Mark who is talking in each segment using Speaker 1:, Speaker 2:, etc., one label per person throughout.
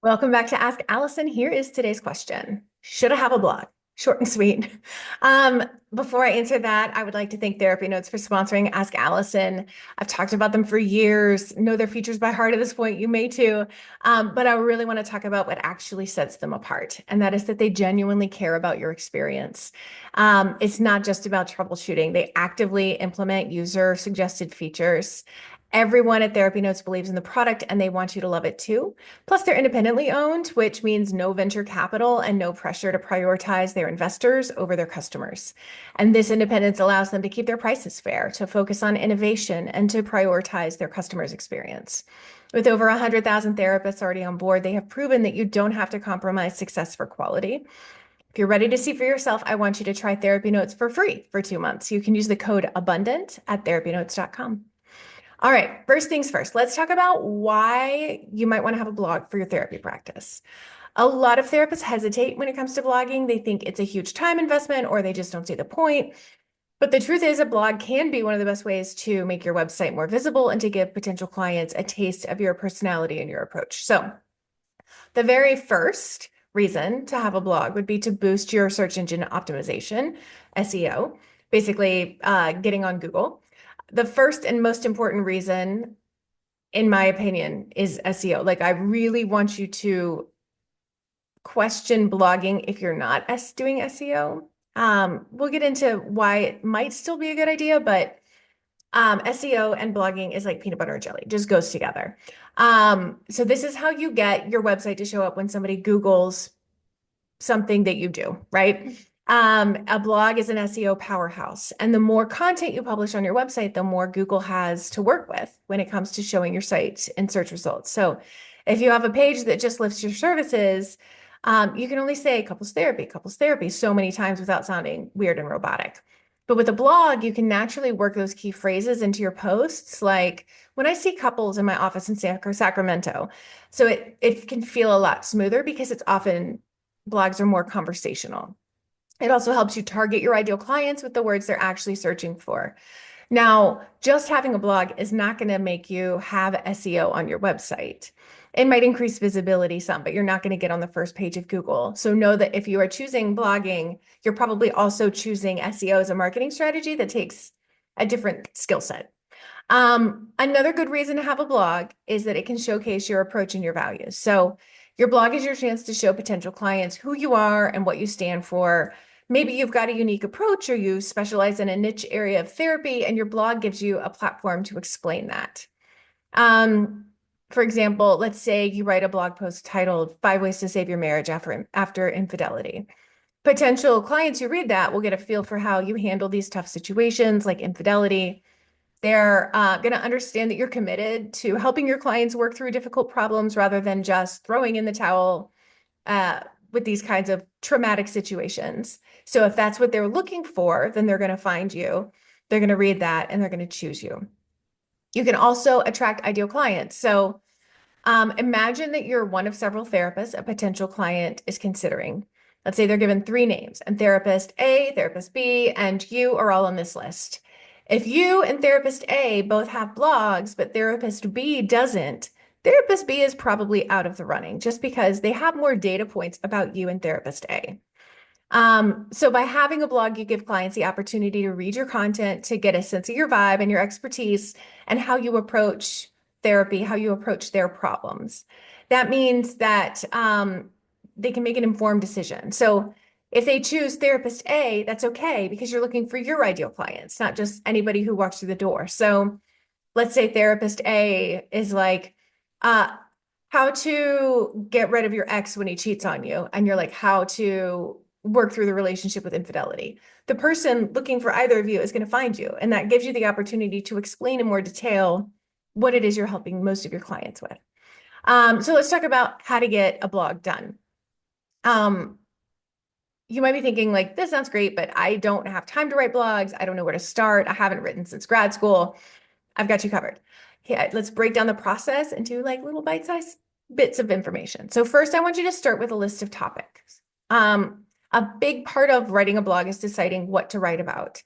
Speaker 1: Welcome back to Ask Allison. Here is today's question. Should I have a blog? Short and sweet. Um, Before I answer that, I would like to thank TherapyNotes for sponsoring Ask Allison. I've talked about them for years, know their features by heart at this point. You may too. But I really want to talk about what actually sets them apart, and that is that they genuinely care about your experience. It's not just about troubleshooting. They actively implement user-suggested features. Everyone at TherapyNotes believes in the product and they want you to love it too. Plus, they're independently owned, which means no venture capital and no pressure to prioritize their investors over their customers. And this independence allows them to keep their prices fair, to focus on innovation, and to prioritize their customers' experience. With over 100,000 therapists already on board, they have proven that you don't have to compromise success for quality. If you're ready to see for yourself, I want you to try TherapyNotes for free for 2 months. You can use the code ABUNDANT at therapynotes.com. All right, first things first, let's talk about why you might want to have a blog for your therapy practice. A lot of therapists hesitate when it comes to blogging. They think it's a huge time investment or they just don't see the point. But the truth is, a blog can be one of the best ways to make your website more visible and to give potential clients a taste of your personality and your approach. So, the very first reason to have a blog would be to boost your search engine optimization, SEO, basically getting on Google. The first and most important reason, in my opinion, is SEO. Like, I really want you to question blogging if you're not doing SEO. We'll get into why it might still be a good idea, but SEO and blogging is like peanut butter and jelly, just goes together. So this is how you get your website to show up when somebody Googles something that you do, right? A blog is an SEO powerhouse, and the more content you publish on your website, the more Google has to work with when it comes to showing your site in search results. So if you have a page that just lists your services, you can only say couples therapy so many times without sounding weird and robotic. But with a blog, you can naturally work those key phrases into your posts, like when I see couples in my office in Sacramento. So it can feel a lot smoother because it's often blogs are more conversational. It also helps you target your ideal clients with the words they're actually searching for. Now, just having a blog is not going to make you have SEO on your website. It might increase visibility some, but you're not going to get on the first page of Google. So know that if you are choosing blogging, you're probably also choosing SEO as a marketing strategy that takes a different skill set. Another good reason to have a blog is that it can showcase your approach and your values. So your blog is your chance to show potential clients who you are and what you stand for. Maybe you've got a unique approach or you specialize in a niche area of therapy, and your blog gives you a platform to explain that. For example, let's say you write a blog post titled 5 Ways to Save Your Marriage After Infidelity. Potential clients who read that will get a feel for how you handle these tough situations like infidelity. They're going to understand that you're committed to helping your clients work through difficult problems rather than just throwing in the towel with these kinds of traumatic situations. So if that's what they're looking for, then they're going to find you. They're going to read that and they're going to choose you. You can also attract ideal clients. So imagine that you're one of several therapists a potential client is considering. Let's say they're given 3 names, and therapist A, therapist B, and you are all on this list. If you and therapist A both have blogs, but therapist B doesn't, therapist B is probably out of the running just because they have more data points about you and therapist A. So by having a blog, you give clients the opportunity to read your content, to get a sense of your vibe and your expertise and how you approach therapy, how you approach their problems. That means that they can make an informed decision. So if they choose therapist A, that's okay because you're looking for your ideal clients, not just anybody who walks through the door. So let's say therapist A is like, how to get rid of your ex when he cheats on you. And you're like, how to work through the relationship with infidelity. The person looking for either of you is going to find you. And that gives you the opportunity to explain in more detail what it is you're helping most of your clients with. So let's talk about how to get a blog done. You might be thinking like, this sounds great, but I don't have time to write blogs. I don't know where to start. I haven't written since grad school. I've got you covered. Yeah, let's break down the process into like little bite-sized bits of information. So first, I want you to start with a list of topics. A big part of writing a blog is deciding what to write about.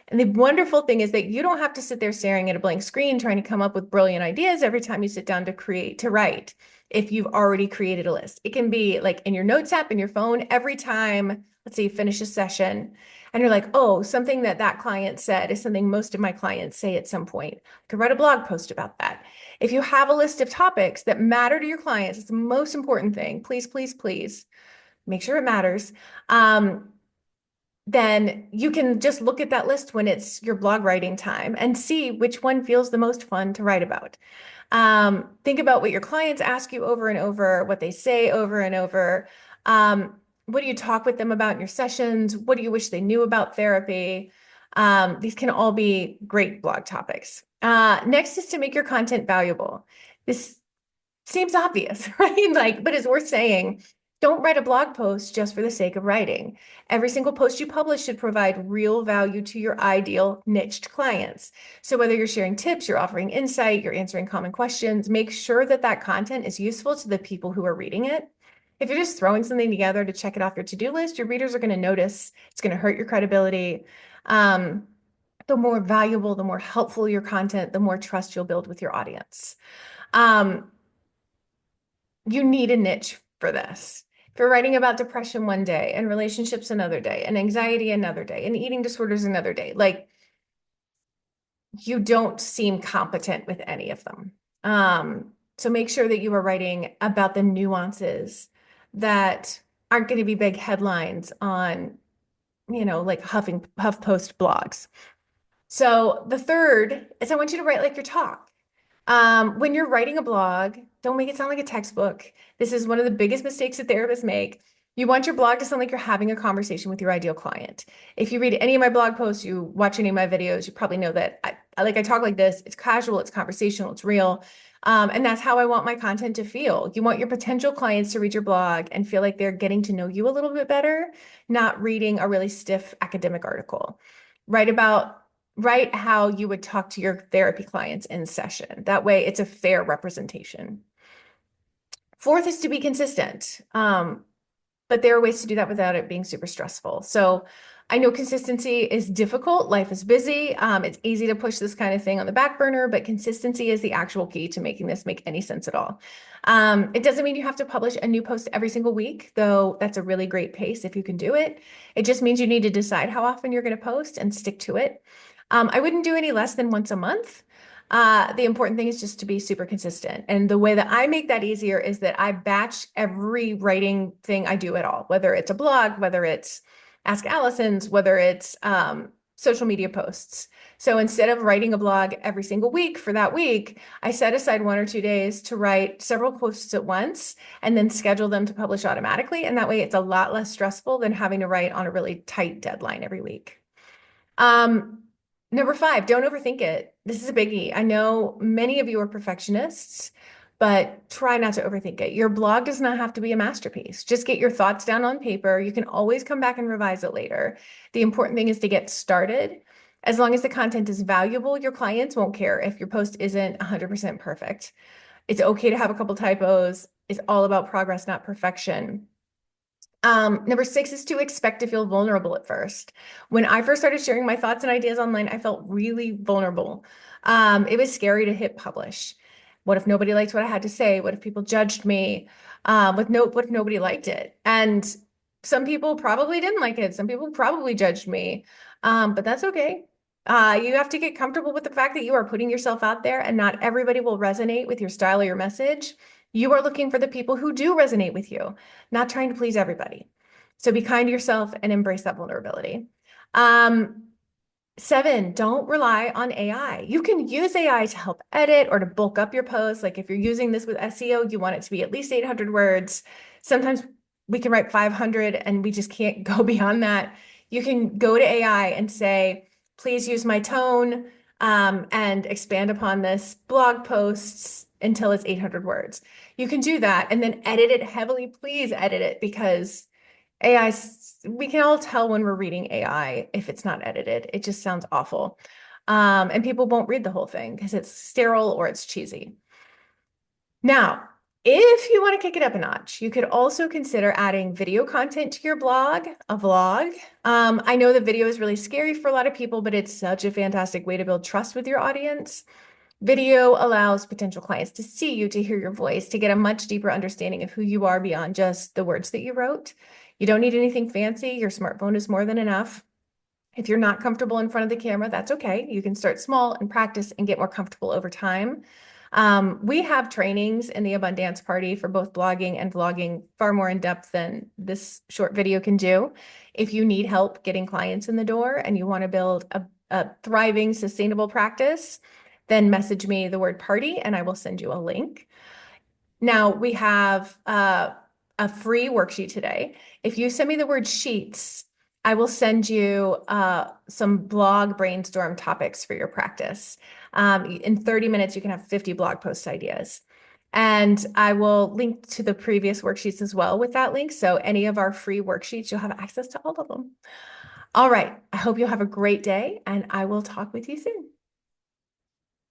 Speaker 1: And the wonderful thing is that you don't have to sit there staring at a blank screen trying to come up with brilliant ideas every time you sit down to write. if you've already created a list. It can be like in your notes app, in your phone, every time, let's say you finish a session and you're like, oh, something that that client said is something most of my clients say at some point. I could write a blog post about that. If you have a list of topics that matter to your clients, it's the most important thing. Please, please, please make sure it matters. Then you can just look at that list when it's your blog writing time and see which one feels the most fun to write about. Think about what your clients ask you over and over, what they say over and over. What do you talk with them about in your sessions? What do you wish they knew about therapy? These can all be great blog topics. Next is to make your content valuable. This seems obvious, right? Like, but it's worth saying. Don't write a blog post just for the sake of writing. Every single post you publish should provide real value to your ideal niched clients. So whether you're sharing tips, you're offering insight, you're answering common questions, make sure that that content is useful to the people who are reading it. If you're just throwing something together to check it off your to-do list, your readers are going to notice. It's going to hurt your credibility. The more valuable, the more helpful your content, the more trust you'll build with your audience. You need a niche for this. If you're writing about depression one day and relationships another day and anxiety another day and eating disorders another day, like you don't seem competent with any of them. So make sure that you are writing about the nuances that aren't going to be big headlines on, like HuffPost blogs. So the third is I want you to write like your talk. When you're writing a blog, don't make it sound like a textbook. This is one of the biggest mistakes that therapists make. You want your blog to sound like you're having a conversation with your ideal client. If you read any of my blog posts, you watch any of my videos, you probably know that I talk like this. It's casual, it's conversational, it's real. And that's how I want my content to feel. You want your potential clients to read your blog and feel like they're getting to know you a little bit better, not reading a really stiff academic article. Write how you would talk to your therapy clients in session. That way it's a fair representation. Fourth is to be consistent. But there are ways to do that without it being super stressful. So I know consistency is difficult. Life is busy. It's easy to push this kind of thing on the back burner, but consistency is the actual key to making this make any sense at all. It doesn't mean you have to publish a new post every single week, though that's a really great pace if you can do it. It just means you need to decide how often you're going to post and stick to it. I wouldn't do any less than once a month. The important thing is just to be super consistent. And the way that I make that easier is that I batch every writing thing I do at all, whether it's a blog, whether it's Ask Allison's, whether it's social media posts. So instead of writing a blog every single week for that week, I set aside 1 or 2 days to write several posts at once and then schedule them to publish automatically. And that way it's a lot less stressful than having to write on a really tight deadline every week. Number 5, don't overthink it. This is a biggie. I know many of you are perfectionists, but try not to overthink it. Your blog does not have to be a masterpiece. Just get your thoughts down on paper. You can always come back and revise it later. The important thing is to get started. As long as the content is valuable, your clients won't care if your post isn't 100% perfect. It's okay to have a couple typos. It's all about progress, not perfection. Number 6 is to expect to feel vulnerable at first. When I first started sharing my thoughts and ideas online, I felt really vulnerable. It was scary to hit publish. What if nobody liked what I had to say? What if people judged me? What if nobody liked it? And some people probably didn't like it. Some people probably judged me. But that's okay. You have to get comfortable with the fact that you are putting yourself out there and not everybody will resonate with your style or your message. You are looking for the people who do resonate with you, not trying to please everybody. So be kind to yourself and embrace that vulnerability. 7, don't rely on AI. You can use AI to help edit or to bulk up your posts. Like if you're using this with SEO, you want it to be at least 800 words. Sometimes we can write 500 and we just can't go beyond that. You can go to AI and say, please use my tone and expand upon this blog posts until it's 800 words. You can do that and then edit it heavily. Please edit it because AI, we can all tell when we're reading AI if it's not edited. It just sounds awful. And people won't read the whole thing because it's sterile or it's cheesy. Now, if you want to kick it up a notch, you could also consider adding video content to your blog, a vlog. I know the video is really scary for a lot of people, but it's such a fantastic way to build trust with your audience. Video allows potential clients to see you, to hear your voice, to get a much deeper understanding of who you are beyond just the words that you wrote. You don't need anything fancy. Your smartphone is more than enough. If you're not comfortable in front of the camera, that's okay. You can start small and practice and get more comfortable over time. We have trainings in the Abundance Party for both blogging and vlogging far more in depth than this short video can do. If you need help getting clients in the door and you want to build a thriving, sustainable practice, then message me the word party and I will send you a link. Now we have a free worksheet today. If you send me the word sheets, I will send you some blog brainstorm topics for your practice. In 30 minutes, you can have 50 blog post ideas. And I will link to the previous worksheets as well with that link. So any of our free worksheets, you'll have access to all of them. All right. I hope you'll have a great day and I will talk with you soon.